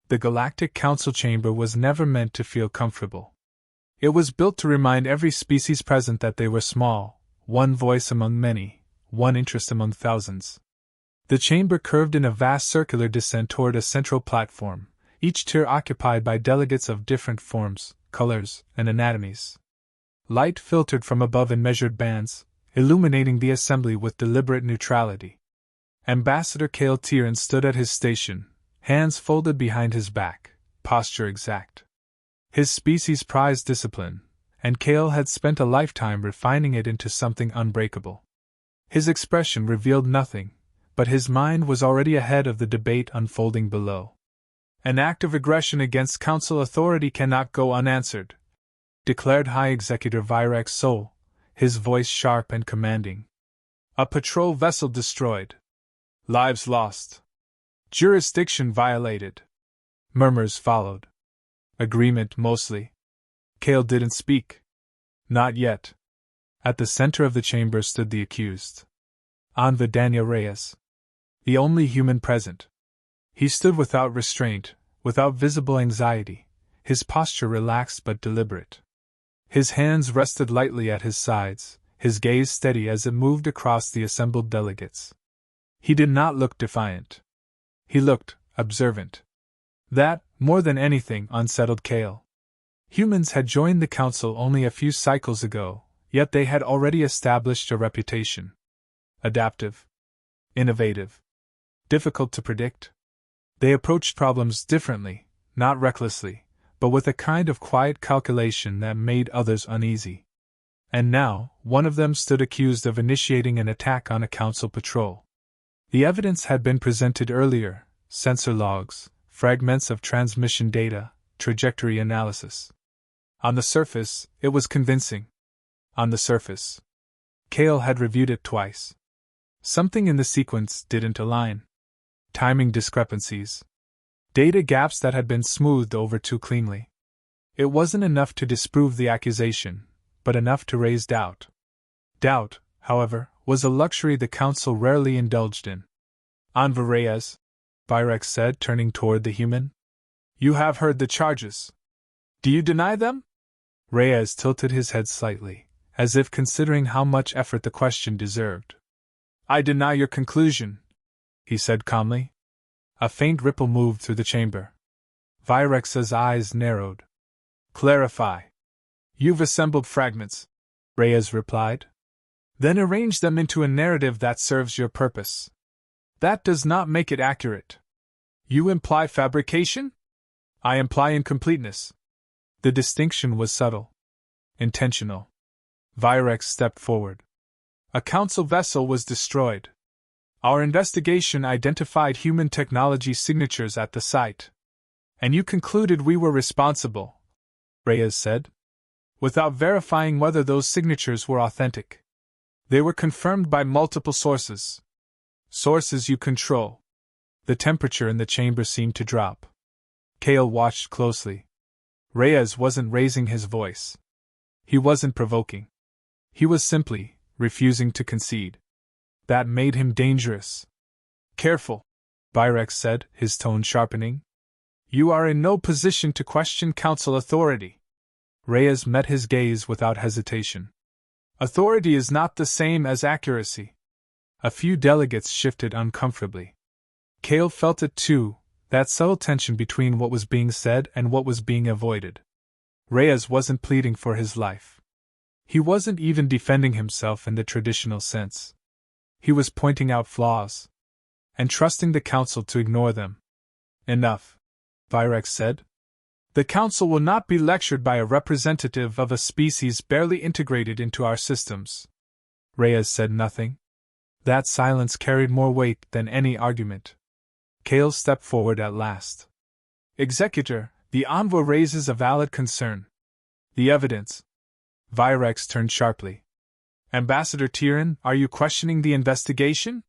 The Galactic Council chamber was never meant to feel comfortable. It was built to remind every species present that they were small, one voice among many, one interest among thousands. The chamber curved in a vast circular descent toward a central platform, each tier occupied by delegates of different forms, colors, and anatomies. Light filtered from above in measured bands, illuminating the assembly with deliberate neutrality. Ambassador Kale Tieran stood at his station, hands folded behind his back, posture exact. His species prized discipline, and Kale had spent a lifetime refining it into something unbreakable. His expression revealed nothing, but his mind was already ahead of the debate unfolding below. An act of aggression against council authority cannot go unanswered, declared High Executor Virex Sol, his voice sharp and commanding. A patrol vessel destroyed. Lives lost. Jurisdiction violated. Murmurs followed. Agreement mostly. Kale didn't speak. Not yet. At the center of the chamber stood the accused. Anva Daniel Reyes. The only human present. He stood without restraint, without visible anxiety, his posture relaxed but deliberate. His hands rested lightly at his sides, his gaze steady as it moved across the assembled delegates. He did not look defiant. He looked observant. That, more than anything, unsettled Kale. Humans had joined the council only a few cycles ago, yet they had already established a reputation. Adaptive. Innovative. Difficult to predict. They approached problems differently, not recklessly, but with a kind of quiet calculation that made others uneasy. And now, one of them stood accused of initiating an attack on a council patrol. The evidence had been presented earlier: sensor logs, fragments of transmission data, trajectory analysis. On the surface, it was convincing. On the surface. Kale had reviewed it twice. Something in the sequence didn't align. Timing discrepancies. Data gaps that had been smoothed over too cleanly. It wasn't enough to disprove the accusation, but enough to raise doubt. Doubt, however, was a luxury the council rarely indulged in. Anva Reyes, Virex said, turning toward the human. You have heard the charges. Do you deny them? Reyes tilted his head slightly, as if considering how much effort the question deserved. I deny your conclusion, he said calmly. A faint ripple moved through the chamber. Virex's eyes narrowed. Clarify. You've assembled fragments, Reyes replied. Then arrange them into a narrative that serves your purpose. That does not make it accurate. You imply fabrication? I imply incompleteness. The distinction was subtle. Intentional. Virex stepped forward. A council vessel was destroyed. Our investigation identified human technology signatures at the site. And you concluded we were responsible, Reyes said, without verifying whether those signatures were authentic. They were confirmed by multiple sources. Sources you control. The temperature in the chamber seemed to drop. Kale watched closely. Reyes wasn't raising his voice. He wasn't provoking. He was simply refusing to concede. That made him dangerous. Careful, Virex said, his tone sharpening. You are in no position to question council authority. Reyes met his gaze without hesitation. Authority is not the same as accuracy. A few delegates shifted uncomfortably. Kale felt it too, that subtle tension between what was being said and what was being avoided. Reyes wasn't pleading for his life. He wasn't even defending himself in the traditional sense. He was pointing out flaws. And trusting the council to ignore them. Enough, Virex said. The council will not be lectured by a representative of a species barely integrated into our systems. Reyes said nothing. That silence carried more weight than any argument. Kale stepped forward at last. Executor, the envoy raises a valid concern. The evidence. Virex turned sharply. Ambassador Tieran, are you questioning the investigation?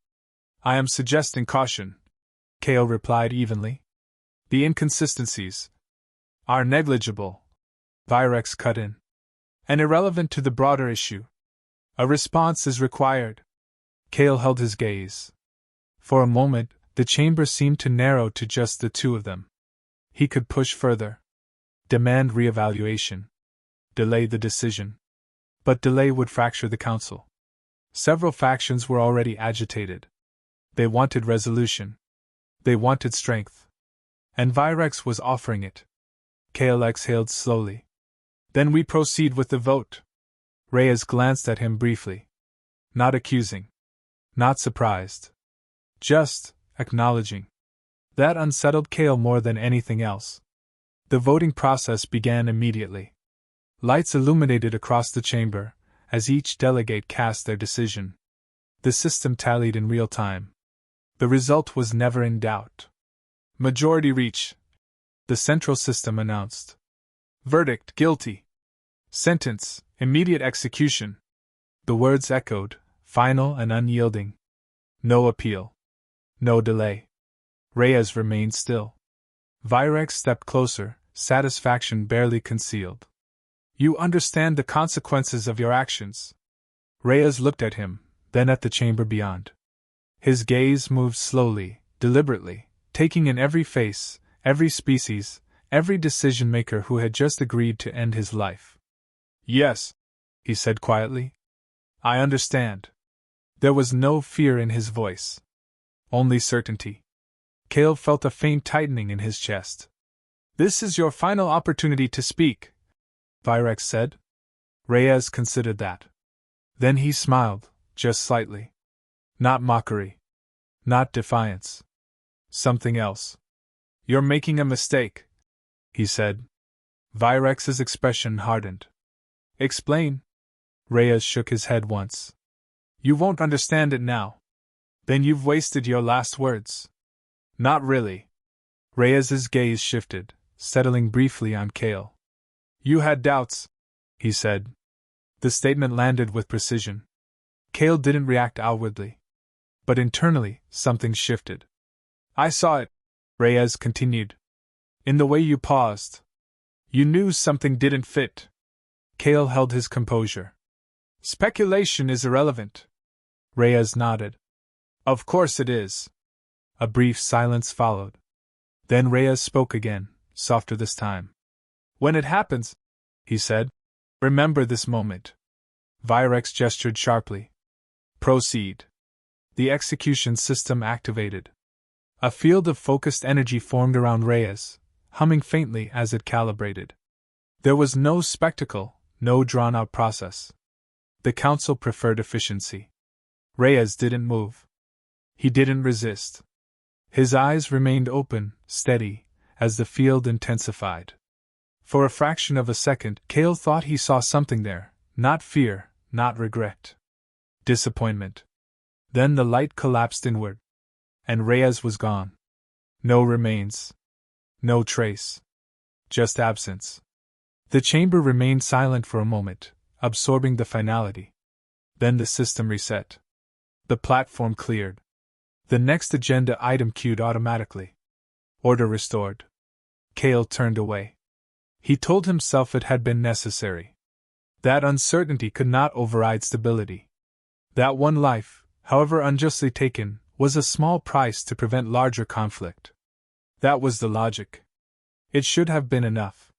I am suggesting caution, Kale replied evenly. The inconsistencies are negligible, Virex cut in, and irrelevant to the broader issue. A response is required. Kale held his gaze. For a moment, the chamber seemed to narrow to just the two of them. He could push further. Demand reevaluation. Delay the decision. But delay would fracture the council. Several factions were already agitated. They wanted resolution. They wanted strength. And Virex was offering it. Kale exhaled slowly. Then we proceed with the vote. Reyes glanced at him briefly. Not accusing. Not surprised. Just acknowledging. That unsettled Kale more than anything else. The voting process began immediately. Lights illuminated across the chamber, as each delegate cast their decision. The system tallied in real time. The result was never in doubt. Majority reach. The central system announced. Verdict: guilty. Sentence: immediate execution. The words echoed, final and unyielding. No appeal. No delay. Reyes remained still. Virex stepped closer, satisfaction barely concealed. You understand the consequences of your actions. Reyes looked at him, then at the chamber beyond. His gaze moved slowly, deliberately, taking in every face, every species, every decision-maker who had just agreed to end his life. Yes, he said quietly. I understand. There was no fear in his voice. Only certainty. Kale felt a faint tightening in his chest. This is your final opportunity to speak, Virex said. Reyes considered that. Then he smiled, just slightly. Not mockery. Not defiance. Something else. You're making a mistake, he said. Virex's expression hardened. Explain. Reyes shook his head once. You won't understand it now. Then you've wasted your last words. Not really. Reyes's gaze shifted, settling briefly on Kale. You had doubts, he said. The statement landed with precision. Kale didn't react outwardly. But internally, something shifted. I saw it, Reyes continued. In the way you paused. You knew something didn't fit. Kale held his composure. Speculation is irrelevant. Reyes nodded. Of course it is. A brief silence followed. Then Reyes spoke again, softer this time. When it happens, he said, remember this moment. Virex gestured sharply. Proceed. The execution system activated. A field of focused energy formed around Reyes, humming faintly as it calibrated. There was no spectacle, no drawn-out process. The council preferred efficiency. Reyes didn't move. He didn't resist. His eyes remained open, steady, as the field intensified. For a fraction of a second, Kale thought he saw something there, not fear, not regret. Disappointment. Then the light collapsed inward. And Reyes was gone. No remains. No trace. Just absence. The chamber remained silent for a moment, absorbing the finality. Then the system reset. The platform cleared. The next agenda item queued automatically. Order restored. Kale turned away. He told himself it had been necessary. That uncertainty could not override stability. That one life, however unjustly taken, was a small price to prevent larger conflict. That was the logic. It should have been enough.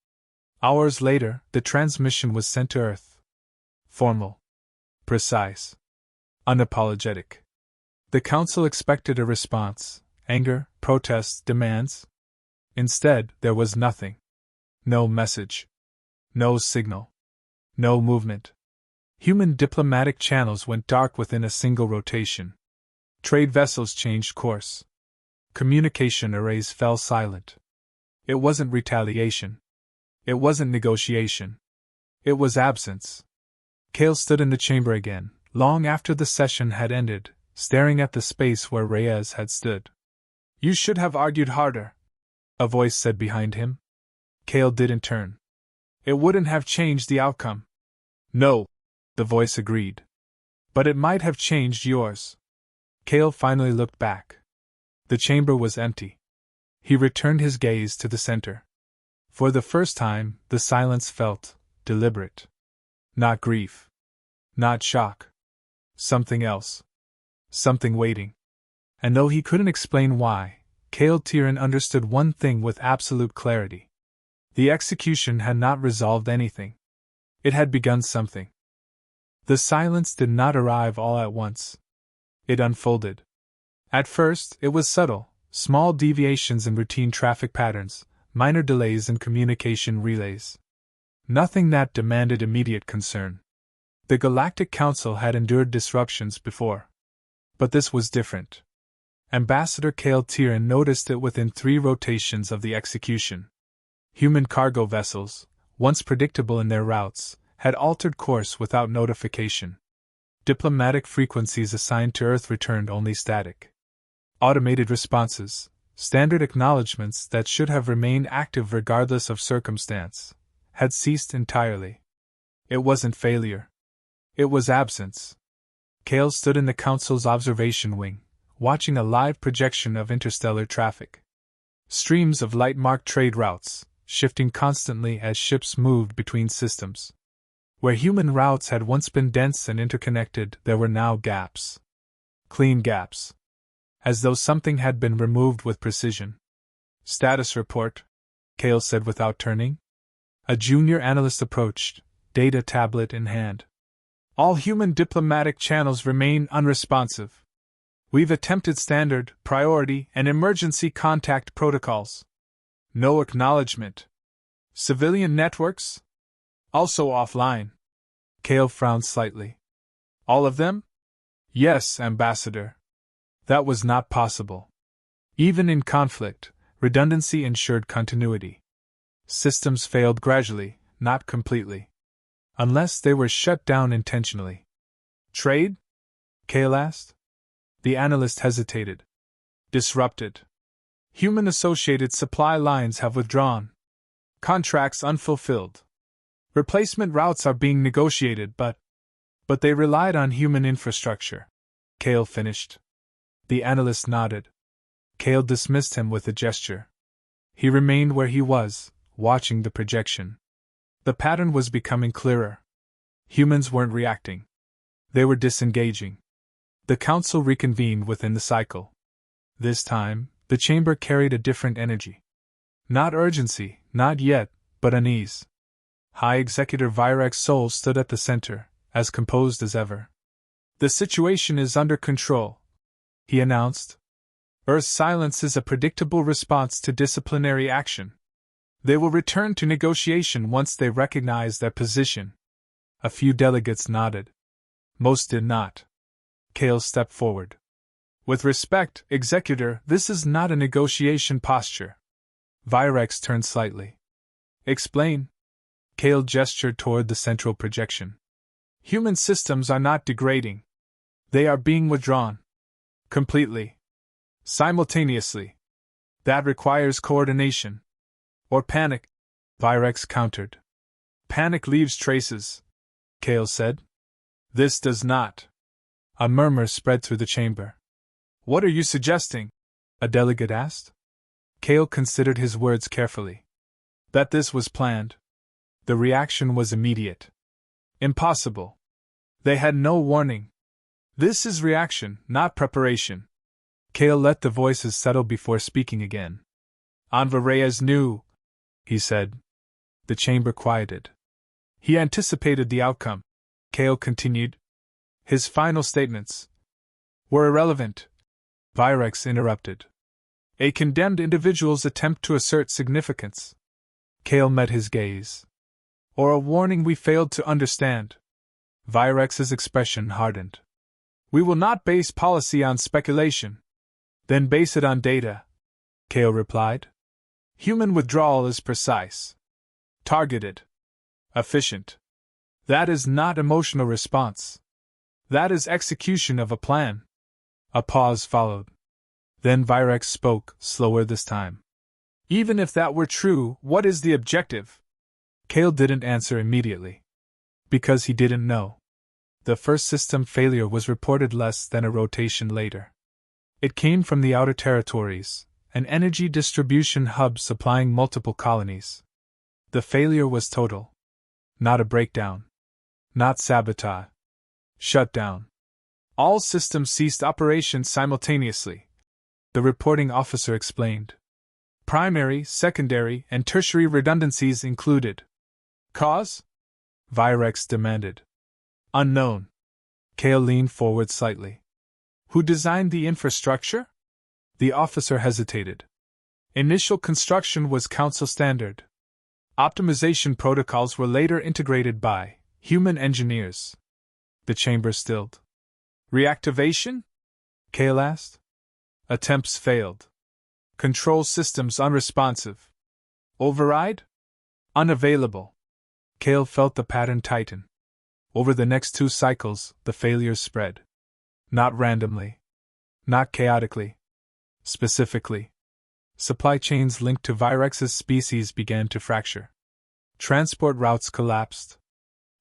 Hours later, the transmission was sent to Earth. Formal. Precise. Unapologetic. The council expected a response: anger, protests, demands. Instead, there was nothing. No message. No signal. No movement. Human diplomatic channels went dark within a single rotation. Trade vessels changed course. Communication arrays fell silent. It wasn't retaliation. It wasn't negotiation. It was absence. Kale stood in the chamber again, long after the session had ended, staring at the space where Reyes had stood. You should have argued harder, a voice said behind him. Kale didn't turn. It wouldn't have changed the outcome. No, the voice agreed. But it might have changed yours. Kale finally looked back. The chamber was empty. He returned his gaze to the center. For the first time, the silence felt deliberate. Not grief. Not shock. Something else. Something waiting. And though he couldn't explain why, Kale Tyrion understood one thing with absolute clarity. The execution had not resolved anything. It had begun something. The silence did not arrive all at once. It unfolded. At first, it was subtle, small deviations in routine traffic patterns, minor delays in communication relays. Nothing that demanded immediate concern. The Galactic Council had endured disruptions before. But this was different. Ambassador Kale Tyrion noticed it within 3 rotations of the execution. Human cargo vessels, once predictable in their routes, had altered course without notification. Diplomatic frequencies assigned to Earth returned only static. Automated responses, standard acknowledgments that should have remained active regardless of circumstance, had ceased entirely. It wasn't failure. It was absence. Kale stood in the Council's observation wing, watching a live projection of interstellar traffic. Streams of light marked trade routes, shifting constantly as ships moved between systems. Where human routes had once been dense and interconnected, there were now gaps. Clean gaps. As though something had been removed with precision. Status report, Kale said without turning. A junior analyst approached, data tablet in hand. All human diplomatic channels remain unresponsive. We've attempted standard, priority, and emergency contact protocols. No acknowledgement. Civilian networks? Also offline. Kale frowned slightly. All of them? Yes, Ambassador. That was not possible. Even in conflict, redundancy ensured continuity. Systems failed gradually, not completely. Unless they were shut down intentionally. Trade? Kale asked. The analyst hesitated. Disrupted. Human-associated supply lines have withdrawn. Contracts unfulfilled. Replacement routes are being negotiated, but they relied on human infrastructure. Kale finished. The analyst nodded. Kale dismissed him with a gesture. He remained where he was, watching the projection. The pattern was becoming clearer. Humans weren't reacting. They were disengaging. The council reconvened within the cycle. This time, the chamber carried a different energy. Not urgency, not yet, but unease. High Executive Virex Sol stood at the center, as composed as ever. The situation is under control, he announced. Earth's silence is a predictable response to disciplinary action. They will return to negotiation once they recognize their position. A few delegates nodded. Most did not. Kale stepped forward. With respect, Executor, this is not a negotiation posture. Virex turned slightly. Explain. Kale gestured toward the central projection. Human systems are not degrading. They are being withdrawn. Completely. Simultaneously. That requires coordination. Or panic, Virex countered. Panic leaves traces, Kale said. This does not. A murmur spread through the chamber. What are you suggesting? A delegate asked. Kale considered his words carefully. That this was planned. The reaction was immediate. Impossible. They had no warning. This is reaction, not preparation. Kale let the voices settle before speaking again. Anva Reyes knew, he said. The chamber quieted. He anticipated the outcome, Kale continued. His final statements were irrelevant, Virex interrupted. A condemned individual's attempt to assert significance. Kale met his gaze. Or a warning we failed to understand. Virex's expression hardened. We will not base policy on speculation. Then base it on data, Kale replied. Human withdrawal is precise. Targeted. Efficient. That is not emotional response. That is execution of a plan. A pause followed. Then Virex spoke, slower this time. Even if that were true, what is the objective? Kale didn't answer immediately. Because he didn't know. The first system failure was reported less than a rotation later. It came from the outer territories, an energy distribution hub supplying multiple colonies. The failure was total. Not a breakdown. Not sabotage. Shutdown. All systems ceased operations simultaneously. the reporting officer explained. Primary, secondary, and tertiary redundancies included. Cause? Virex demanded. Unknown. Kale leaned forward slightly. Who designed the infrastructure? The officer hesitated. Initial construction was council standard. Optimization protocols were later integrated by human engineers. The chamber stilled. Reactivation? Kale asked. Attempts failed. Control systems unresponsive. Override? Unavailable. Kale felt the pattern tighten. Over the next 2 cycles, the failures spread. Not randomly. Not chaotically. Specifically. Supply chains linked to Virex's species began to fracture. Transport routes collapsed.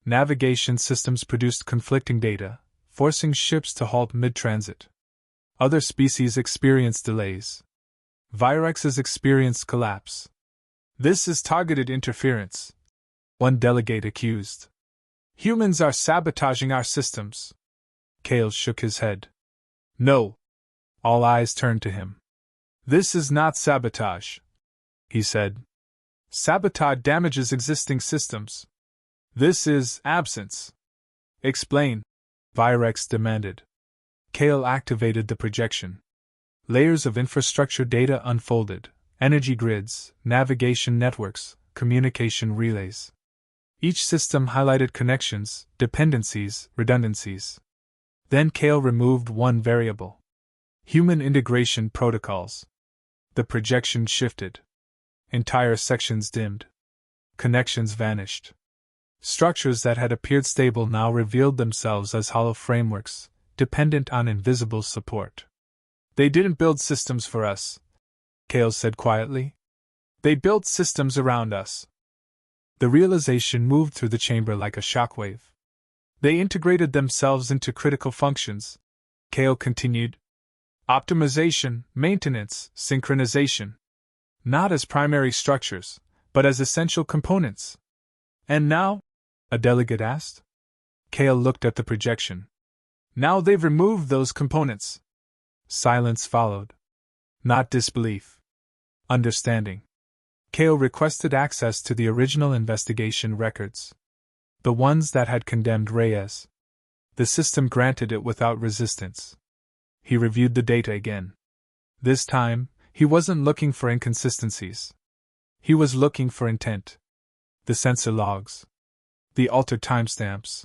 Navigation systems produced conflicting data, forcing ships to halt mid-transit. Other species experienced delays. Virex's experienced collapse. This is targeted interference, one delegate accused. Humans are sabotaging our systems. Kale shook his head. No. All eyes turned to him. This is not sabotage, he said. Sabotage damages existing systems. This is absence. Explain, Virex demanded. Kale activated the projection. Layers of infrastructure data unfolded, energy grids, navigation networks, communication relays. Each system highlighted connections, dependencies, redundancies. Then Kale removed one variable. Human integration protocols. The projection shifted. Entire sections dimmed. Connections vanished. Structures that had appeared stable now revealed themselves as hollow frameworks, dependent on invisible support. They didn't build systems for us, Kale said quietly. They built systems around us. The realization moved through the chamber like a shockwave. They integrated themselves into critical functions, Kale continued. Optimization, maintenance, synchronization. Not as primary structures, but as essential components. And now? A delegate asked. Kale looked at the projection. Now they've removed those components. Silence followed. Not disbelief. Understanding. Kale requested access to the original investigation records. The ones that had condemned Reyes. The system granted it without resistance. He reviewed the data again. This time, he wasn't looking for inconsistencies. He was looking for intent. The sensor logs. The altered timestamps.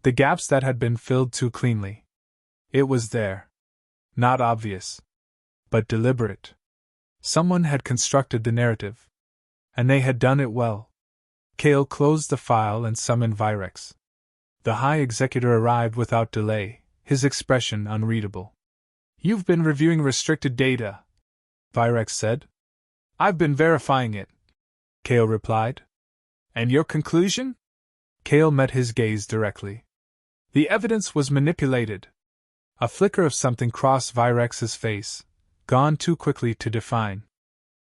The gaps that had been filled too cleanly. It was there. Not obvious. But deliberate. Someone had constructed the narrative. And they had done it well. Kale closed the file and summoned Virex. The High Executor arrived without delay, his expression unreadable. You've been reviewing restricted data, Virex said. I've been verifying it, Kale replied. And your conclusion? Kale met his gaze directly. The evidence was manipulated. A flicker of something crossed Virex's face, gone too quickly to define.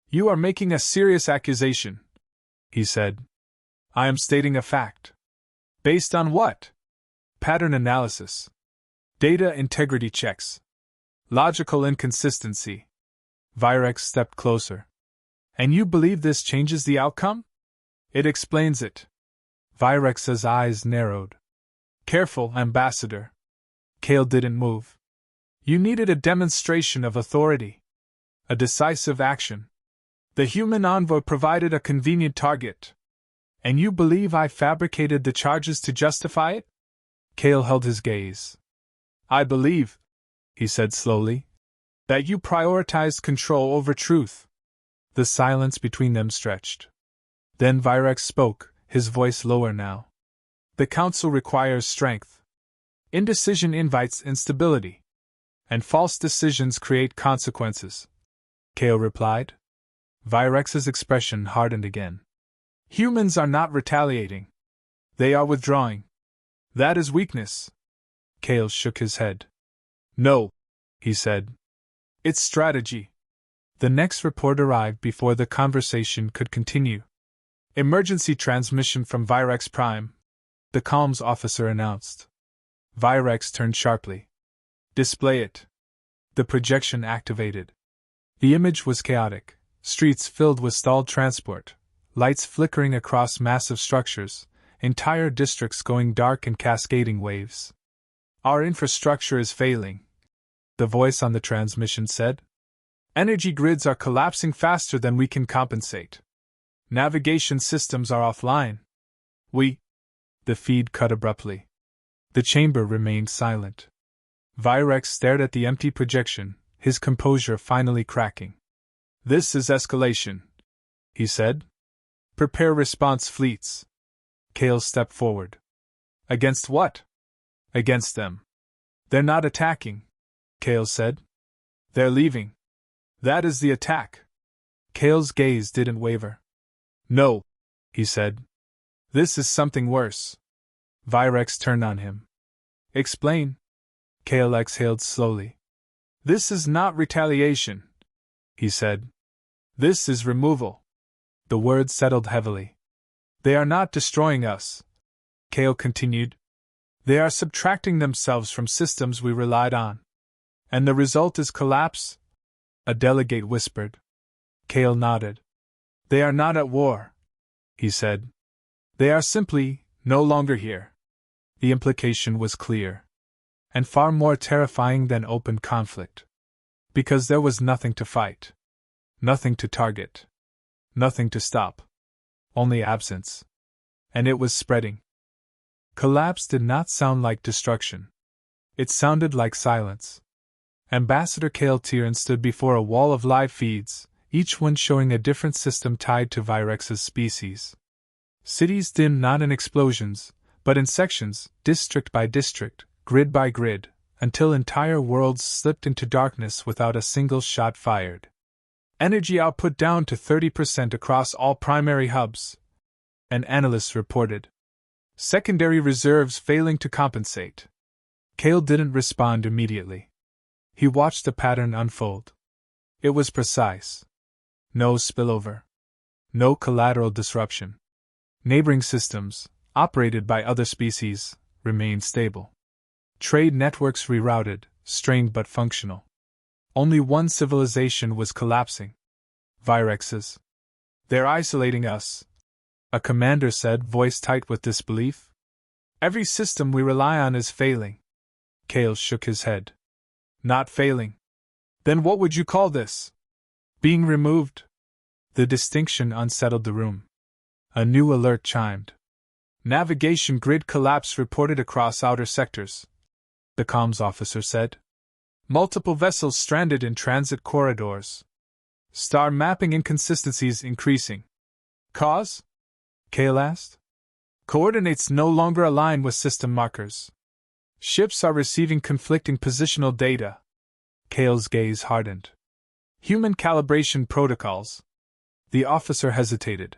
You are making a serious accusation, he said. I am stating a fact. Based on what? Pattern analysis. Data integrity checks. Logical inconsistency. Virex stepped closer. And you believe this changes the outcome? It explains it. Virex's eyes narrowed. Careful, Ambassador. Kale didn't move. You needed a demonstration of authority. A decisive action. The human envoy provided a convenient target. And you believe I fabricated the charges to justify it? Kale held his gaze. I believe, he said slowly, that you prioritized control over truth. The silence between them stretched. Then Virex spoke, his voice lower now. The Council requires strength. Indecision invites instability. And false decisions create consequences. Kale replied. Virex's expression hardened again. Humans are not retaliating. They are withdrawing. That is weakness. Kale shook his head. No, he said. It's strategy. The next report arrived before the conversation could continue. Emergency transmission from Virex Prime, the comms officer announced. Virex turned sharply. Display it. The projection activated. The image was chaotic, streets filled with stalled transport, lights flickering across massive structures, entire districts going dark in cascading waves. "Our infrastructure is failing," the voice on the transmission said. "Energy grids are collapsing faster than we can compensate. Navigation systems are offline. The feed cut abruptly. The chamber remained silent. Virex stared at the empty projection, his composure finally cracking. "This is escalation," he said. "Prepare response fleets." Kale stepped forward. "Against what?" "Against them." "They're not attacking," Kale said. "They're leaving. That is the attack." Kale's gaze didn't waver. "No," he said. "This is something worse." Virex turned on him. "Explain." Kale exhaled slowly. "This is not retaliation," he said. "This is removal." The words settled heavily. "They are not destroying us," Kale continued. "They are subtracting themselves from systems we relied on. And the result is collapse?" a delegate whispered. Kale nodded. "They are not at war," he said. "They are simply no longer here." The implication was clear. And far more terrifying than open conflict. Because there was nothing to fight. Nothing to target. Nothing to stop. Only absence. And it was spreading. Collapse did not sound like destruction. It sounded like silence. Ambassador Kale Tieran stood before a wall of live feeds, each one showing a different system tied to Virex's species. Cities dimmed not in explosions, but in sections, district by district, grid by grid, until entire worlds slipped into darkness without a single shot fired. "Energy output down to 30% across all primary hubs," an analyst reported. "Secondary reserves failing to compensate." Kale didn't respond immediately. He watched the pattern unfold. It was precise. No spillover. No collateral disruption. Neighboring systems, operated by other species, remained stable. Trade networks rerouted, strained but functional. Only one civilization was collapsing. Virex's. "They're isolating us," a commander said, voice tight with disbelief. "Every system we rely on is failing." Kale shook his head. "Not failing. Then what would you call this?" "Being removed." The distinction unsettled the room. A new alert chimed. "Navigation grid collapse reported across outer sectors," the comms officer said. "Multiple vessels stranded in transit corridors. Star mapping inconsistencies increasing." "Cause?" Kale asked. "Coordinates no longer align with system markers. Ships are receiving conflicting positional data." Kale's gaze hardened. "Human calibration protocols." The officer hesitated.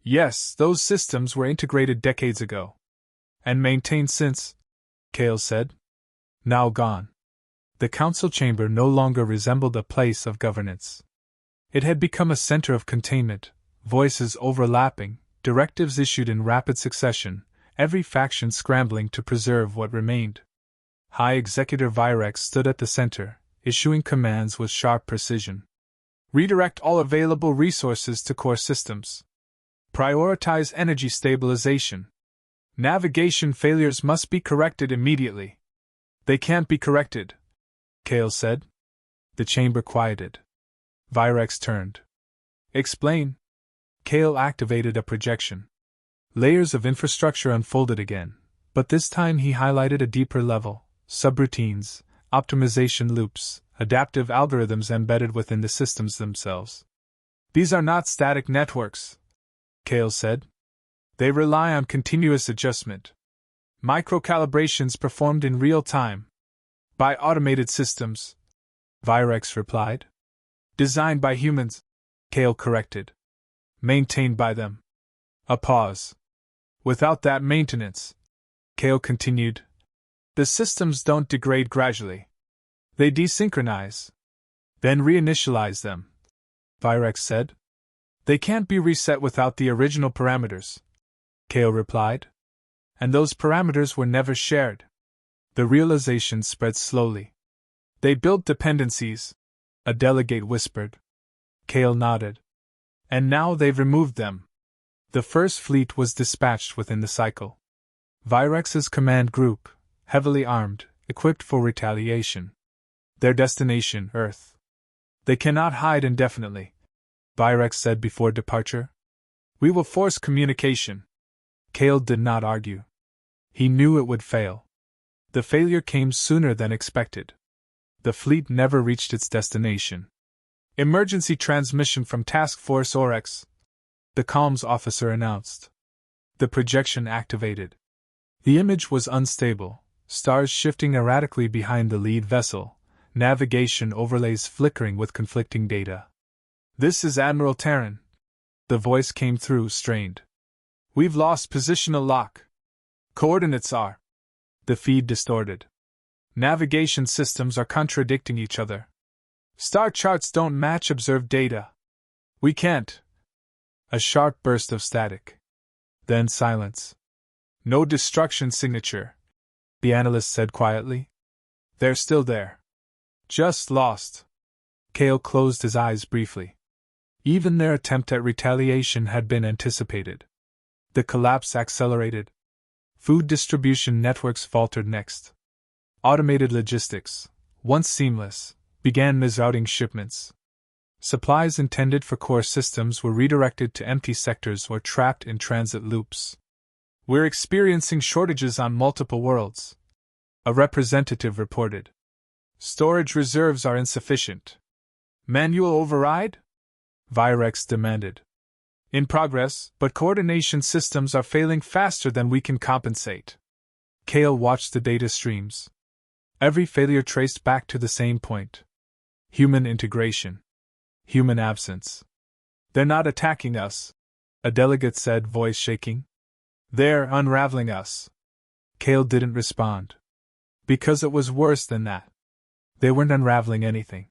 "Yes, those systems were integrated decades ago. And maintained since," Kale said. "Now gone." The council chamber no longer resembled a place of governance. It had become a center of containment, voices overlapping, directives issued in rapid succession, every faction scrambling to preserve what remained. High Executive Virex stood at the center, issuing commands with sharp precision. "Redirect all available resources to core systems. Prioritize energy stabilization. Navigation failures must be corrected immediately." "They can't be corrected," Kale said. The chamber quieted. Virex turned. "Explain." Kale activated a projection. Layers of infrastructure unfolded again, but this time he highlighted a deeper level: subroutines, optimization loops, adaptive algorithms embedded within the systems themselves. "These are not static networks," Kale said. "They rely on continuous adjustment. Microcalibrations performed in real time. By automated systems," Virex replied. "Designed by humans," Kale corrected. "Maintained by them." A pause. "Without that maintenance," Kale continued, "the systems don't degrade gradually. They desynchronize. Then reinitialize them," Virex said. "They can't be reset without the original parameters," Kale replied. "And those parameters were never shared." The realization spread slowly. "They built dependencies," a delegate whispered. Kale nodded. And now they've removed them. The first fleet was dispatched within the cycle. Virex's command group, heavily armed, equipped for retaliation. Their destination, Earth. They cannot hide indefinitely, Virex said before departure. We will force communication. Kale did not argue. He knew it would fail. The failure came sooner than expected. The fleet never reached its destination. Emergency transmission from Task Force Oryx, the comms officer announced. The projection activated. The image was unstable, stars shifting erratically behind the lead vessel, navigation overlays flickering with conflicting data. This is Admiral Terran. The voice came through, strained. We've lost positional lock. Coordinates are. The feed distorted. Navigation systems are contradicting each other. Star charts don't match observed data. We can't. A sharp burst of static. Then silence. No destruction signature, the analyst said quietly. They're still there. Just lost. Kale closed his eyes briefly. Even their attempt at retaliation had been anticipated. The collapse accelerated. Food distribution networks faltered next. Automated logistics, once seamless, began misrouting shipments. Supplies intended for core systems were redirected to empty sectors or trapped in transit loops. We're experiencing shortages on multiple worlds, a representative reported. Storage reserves are insufficient. Manual override? Virex demanded. In progress, but coordination systems are failing faster than we can compensate. Kale watched the data streams. Every failure traced back to the same point. Human integration. Human absence. They're not attacking us, a delegate said, voice shaking. They're unraveling us. Kale didn't respond. Because it was worse than that. They weren't unraveling anything.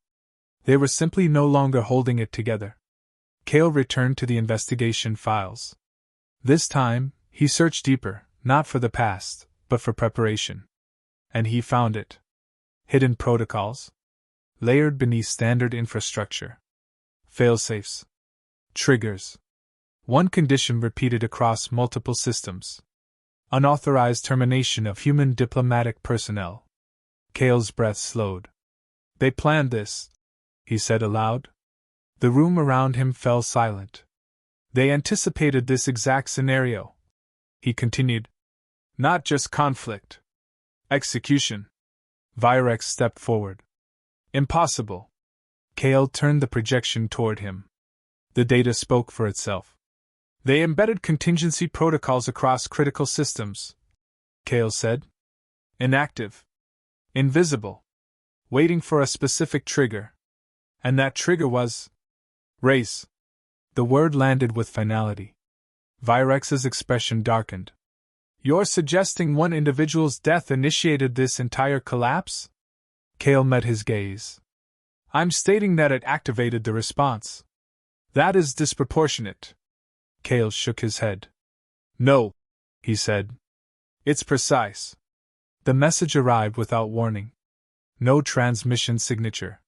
They were simply no longer holding it together. Kale returned to the investigation files. This time, he searched deeper, not for the past, but for preparation. And he found it. Hidden protocols. Layered beneath standard infrastructure. Failsafes. Triggers. One condition repeated across multiple systems. Unauthorized termination of human diplomatic personnel. Kale's breath slowed. They planned this, he said aloud. The room around him fell silent. They anticipated this exact scenario. He continued. Not just conflict. Execution. Virex stepped forward. Impossible. Kale turned the projection toward him. The data spoke for itself. They embedded contingency protocols across critical systems, Kale said. Inactive. Invisible. Waiting for a specific trigger. And that trigger was... race. The word landed with finality. Virex's expression darkened. You're suggesting one individual's death initiated this entire collapse? Kale met his gaze. I'm stating that it activated the response. That is disproportionate. Kale shook his head. No, he said. It's precise. The message arrived without warning. No transmission signature.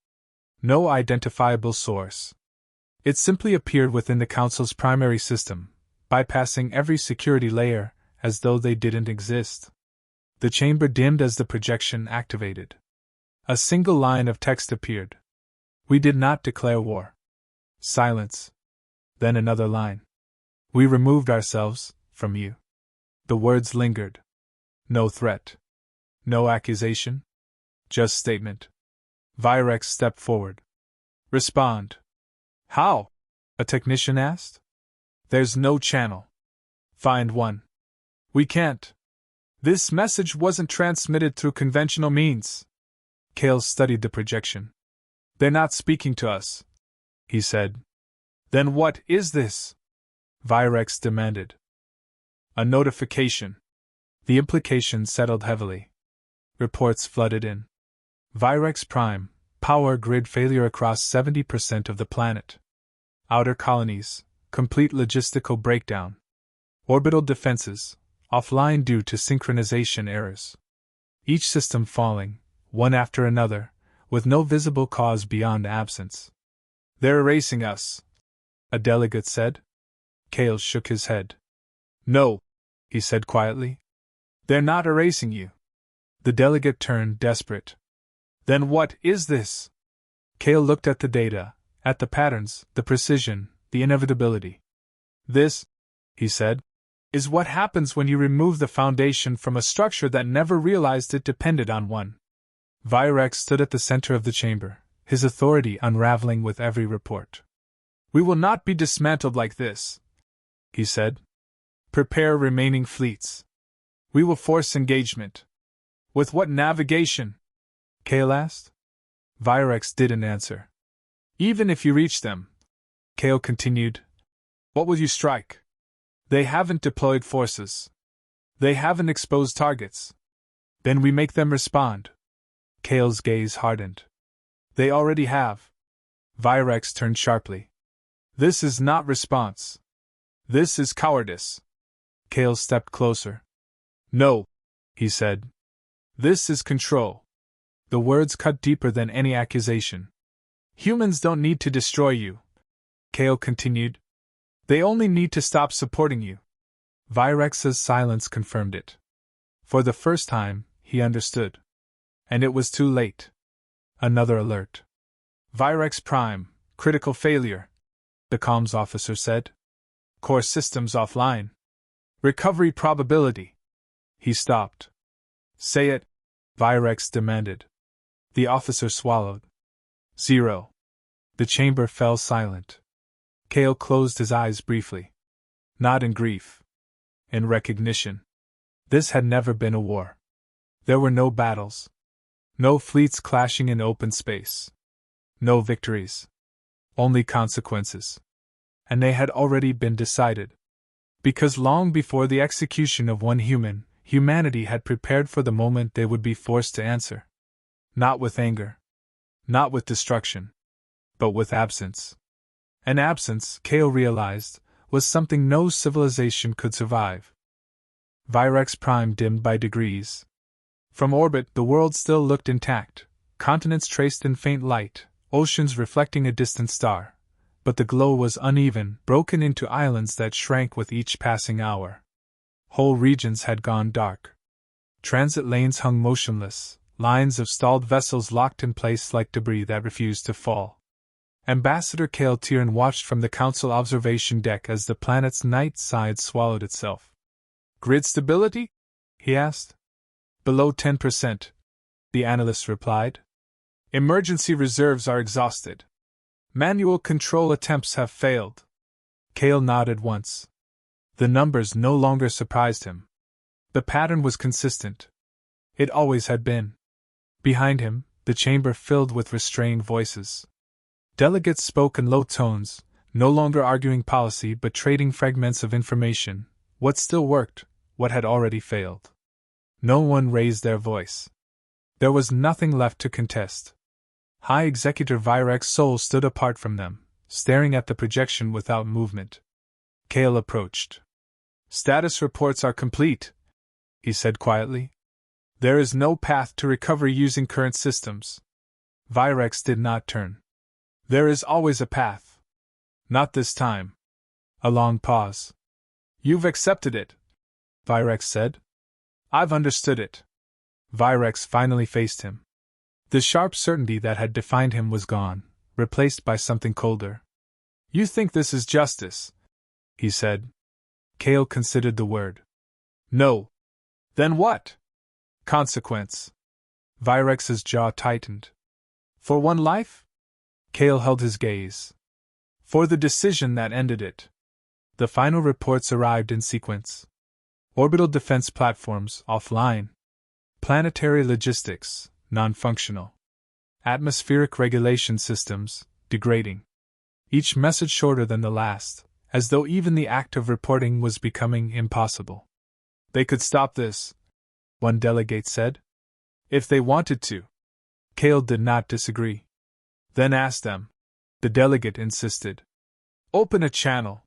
No identifiable source. It simply appeared within the Council's primary system, bypassing every security layer, as though they didn't exist. The chamber dimmed as the projection activated. A single line of text appeared. We did not declare war. Silence. Then another line. We removed ourselves from you. The words lingered. No threat. No accusation. Just statement. Virex stepped forward. Respond. How? A technician asked. There's no channel. Find one. We can't. This message wasn't transmitted through conventional means. Kale studied the projection. They're not speaking to us, he said. Then what is this? Virex demanded. A notification. The implication settled heavily. Reports flooded in. Virex Prime, power grid failure across 70% of the planet. Outer colonies, complete logistical breakdown. Orbital defenses, offline due to synchronization errors. Each system falling, one after another, with no visible cause beyond absence. "They're erasing us," a delegate said. Cale shook his head. "No," he said quietly. "They're not erasing you." The delegate turned desperate. "Then what is this?" Cale looked at the data, at the patterns, the precision, the inevitability. "This," he said, "is what happens when you remove the foundation from a structure that never realized it depended on one." Virex stood at the center of the chamber, his authority unraveling with every report. "We will not be dismantled like this," he said. "Prepare remaining fleets. We will force engagement." "With what navigation?" Cale asked. Virex didn't answer. "Even if you reach them," Cale continued, "what will you strike? They haven't deployed forces. They haven't exposed targets. Then we make them respond." Cale's gaze hardened. "They already have." Virex turned sharply. "This is not response. This is cowardice." Cale stepped closer. "No," he said. "This is control." The words cut deeper than any accusation. "Humans don't need to destroy you," Cale continued. "They only need to stop supporting you." Virex's silence confirmed it. For the first time, he understood. And it was too late. Another alert. "Virex Prime, critical failure," the comms officer said. "Core systems offline. Recovery probability." He stopped. "Say it," Virex demanded. The officer swallowed. 0. The chamber fell silent. Cale closed his eyes briefly. Not in grief. In recognition. This had never been a war. There were no battles. No fleets clashing in open space. No victories. Only consequences. And they had already been decided. Because long before the execution of one human, humanity had prepared for the moment they would be forced to answer. Not with anger. Not with destruction. But with absence. And absence, Cale realized, was something no civilization could survive. Virex Prime dimmed by degrees. From orbit, the world still looked intact, continents traced in faint light, oceans reflecting a distant star. But the glow was uneven, broken into islands that shrank with each passing hour. Whole regions had gone dark. Transit lanes hung motionless, lines of stalled vessels locked in place like debris that refused to fall. Ambassador Cale Tieran watched from the Council observation deck as the planet's night side swallowed itself. "Grid stability?" he asked. "Below 10%, the analyst replied. "Emergency reserves are exhausted. Manual control attempts have failed." Cale nodded once. The numbers no longer surprised him. The pattern was consistent. It always had been. Behind him, the chamber filled with restrained voices. Delegates spoke in low tones, no longer arguing policy but trading fragments of information, what still worked, what had already failed. No one raised their voice. There was nothing left to contest. High Executor Virex Sol stood apart from them, staring at the projection without movement. Cale approached. "Status reports are complete," he said quietly. "There is no path to recovery using current systems." Virex did not turn. "There is always a path. Not this time." A long pause. "You've accepted it," Virex said. "I've understood it." Virex finally faced him. The sharp certainty that had defined him was gone, replaced by something colder. "You think this is justice," he said. Cale considered the word. "No." "Then what?" "Consequence." Virex's jaw tightened. "For one life?" Cale held his gaze. "For the decision that ended it." The final reports arrived in sequence. Orbital defense platforms, offline. Planetary logistics, non-functional. Atmospheric regulation systems, degrading. Each message shorter than the last, as though even the act of reporting was becoming impossible. "They could stop this," one delegate said. "If they wanted to." Cale did not disagree. "Then ask them," the delegate insisted. "Open a channel.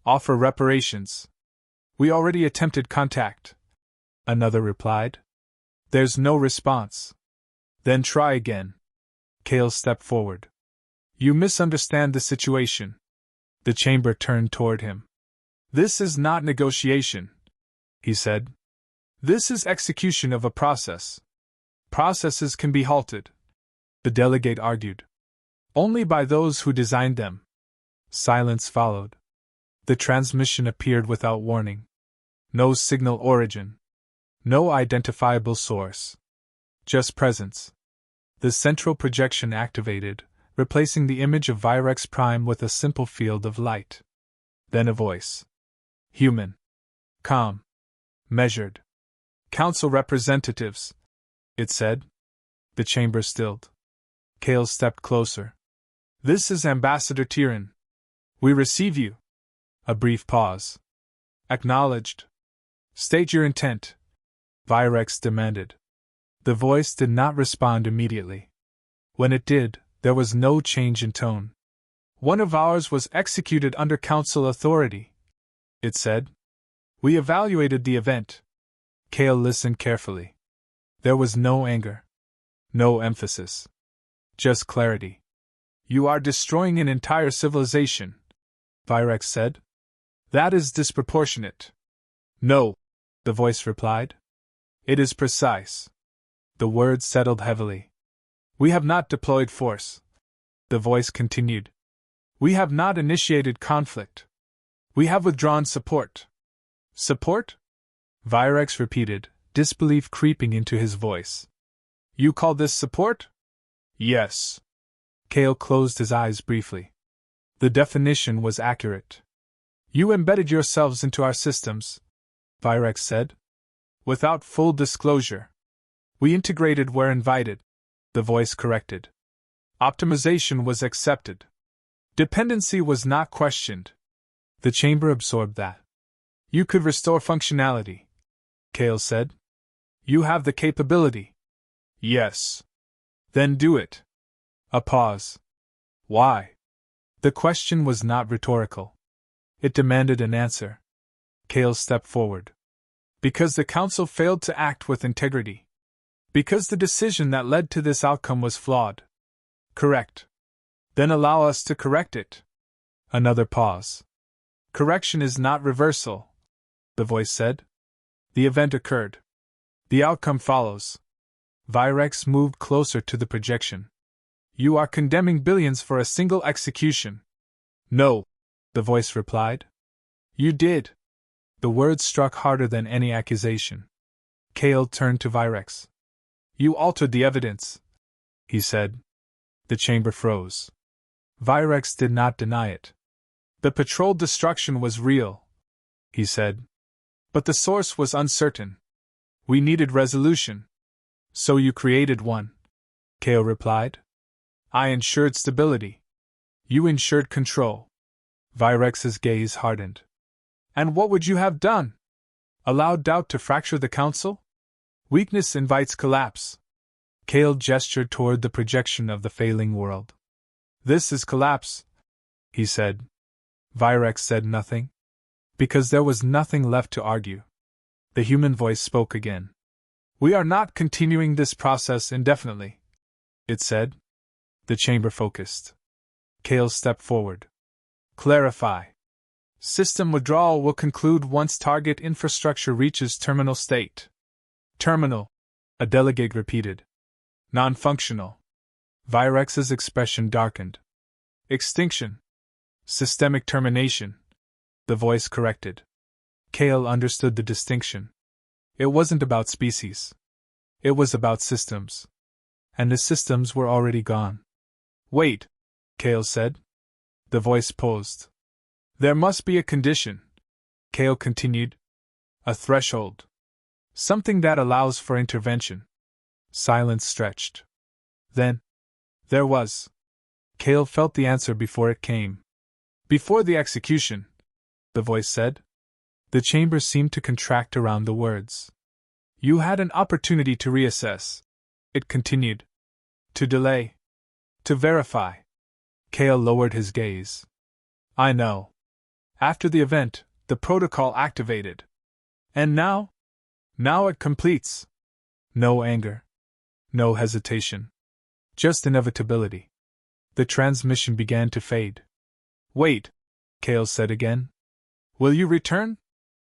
Offer reparations." "We already attempted contact," another replied. "There's no response." "Then try again." Kale stepped forward. You misunderstand the situation. The chamber turned toward him. This is not negotiation, he said. This is execution of a process. Processes can be halted, the delegate argued. Only by those who designed them. Silence followed. The transmission appeared without warning. No signal origin. No identifiable source. Just presence. The central projection activated, replacing the image of Virex Prime with a simple field of light. Then a voice. Human. Calm. Measured. Council representatives, it said. The chamber stilled. Kale stepped closer. This is Ambassador Tyrion. We receive you. A brief pause. Acknowledged. State your intent, Virex demanded. The voice did not respond immediately. When it did, there was no change in tone. One of ours was executed under council authority, it said. We evaluated the event. Kale listened carefully. There was no anger. No emphasis. Just clarity. You are destroying an entire civilization, Virex said. That is disproportionate. No, the voice replied. It is precise. The words settled heavily. We have not deployed force. The voice continued. We have not initiated conflict. We have withdrawn support. Support? Virex repeated, disbelief creeping into his voice. You call this support? Yes. Kale closed his eyes briefly. The definition was accurate. You embedded yourselves into our systems, Virex said. Without full disclosure. We integrated where invited, the voice corrected. Optimization was accepted. Dependency was not questioned. The chamber absorbed that. You could restore functionality, Kale said. You have the capability. Yes. Then do it. A pause. Why? The question was not rhetorical. It demanded an answer. Kale stepped forward. Because the council failed to act with integrity. Because the decision that led to this outcome was flawed. Correct. Then allow us to correct it. Another pause. Correction is not reversal, the voice said. The event occurred. The outcome follows. Virex moved closer to the projection. You are condemning billions for a single execution. No, the voice replied. You did. The words struck harder than any accusation. Kale turned to Virex. You altered the evidence, he said. The chamber froze. Virex did not deny it. The patrol destruction was real, he said. But the source was uncertain. We needed resolution. So you created one, Kale replied. I ensured stability. You ensured control. Virex's gaze hardened. And what would you have done? Allowed doubt to fracture the council? Weakness invites collapse. Kale gestured toward the projection of the failing world. This is collapse, he said. Virex said nothing. Because there was nothing left to argue. The human voice spoke again. We are not continuing this process indefinitely, it said. The chamber focused. Kale stepped forward. Clarify. System withdrawal will conclude once target infrastructure reaches terminal state. Terminal, a delegate repeated. Non-functional. Virex's expression darkened. Extinction. Systemic termination. The voice corrected. Kale understood the distinction. It wasn't about species. It was about systems. And the systems were already gone. Wait, Kale said. The voice paused. There must be a condition, Kale continued. A threshold. Something that allows for intervention. Silence stretched. Then, there was. Kale felt the answer before it came. Before the execution, the voice said. The chamber seemed to contract around the words. You had an opportunity to reassess, it continued. To delay. To verify. Kale lowered his gaze. I know. After the event, the protocol activated. And now? Now it completes. No anger. No hesitation. Just inevitability. The transmission began to fade. Wait, Kale said again. Will you return?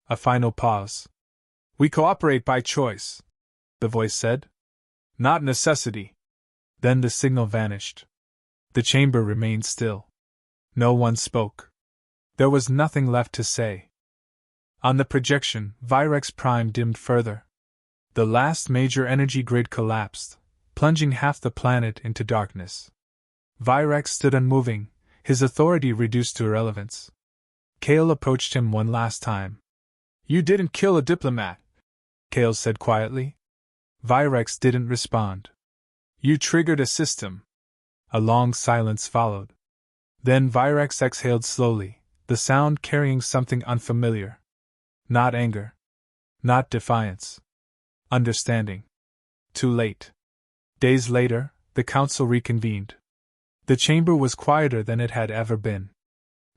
A final pause. We cooperate by choice, the voice said. Not necessity. Then the signal vanished. The chamber remained still. No one spoke. There was nothing left to say. On the projection, Virex Prime dimmed further. The last major energy grid collapsed, plunging half the planet into darkness. Virex stood unmoving, his authority reduced to irrelevance. Kale approached him one last time. You didn't kill a diplomat, Kale said quietly. Virex didn't respond. You triggered a system. A long silence followed. Then Virex exhaled slowly, the sound carrying something unfamiliar. Not anger. Not defiance. Understanding. Too late. Days later, the council reconvened. The chamber was quieter than it had ever been.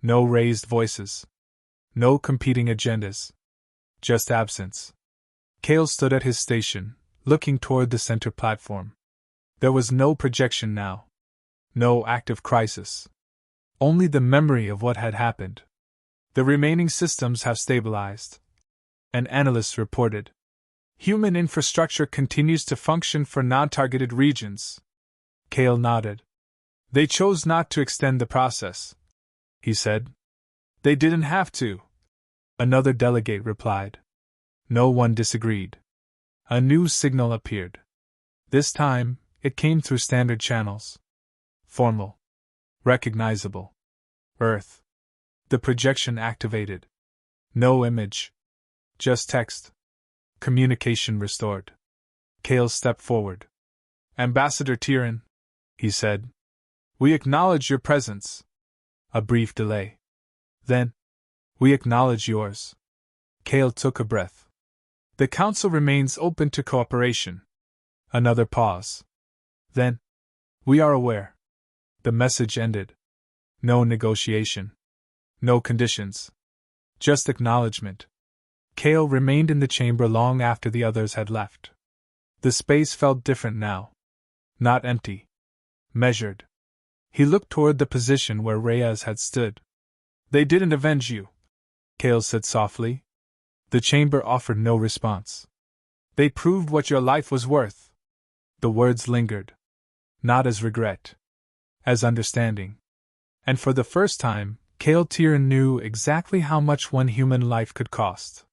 No raised voices. No competing agendas. Just absence. Kale stood at his station, looking toward the center platform. There was no projection now. No active crisis. Only the memory of what had happened. The remaining systems have stabilized. An analyst reported. Human infrastructure continues to function for non-targeted regions. Kale nodded. They chose not to extend the process, he said. They didn't have to. Another delegate replied. No one disagreed. A new signal appeared. This time, it came through standard channels. Formal. Recognizable. Earth. The projection activated. No image. Just text. Communication restored. Kale stepped forward. Ambassador Tyrion, he said. We acknowledge your presence. A brief delay. Then, we acknowledge yours. Kale took a breath. The council remains open to cooperation. Another pause. Then, we are aware. The message ended. No negotiation. No conditions. Just acknowledgement. Kale remained in the chamber long after the others had left. The space felt different now. Not empty. Measured. He looked toward the position where Reyes had stood. They didn't avenge you, Kale said softly. The chamber offered no response. They proved what your life was worth. The words lingered. Not as regret. As understanding. And for the first time, Kale Tyrion knew exactly how much one human life could cost.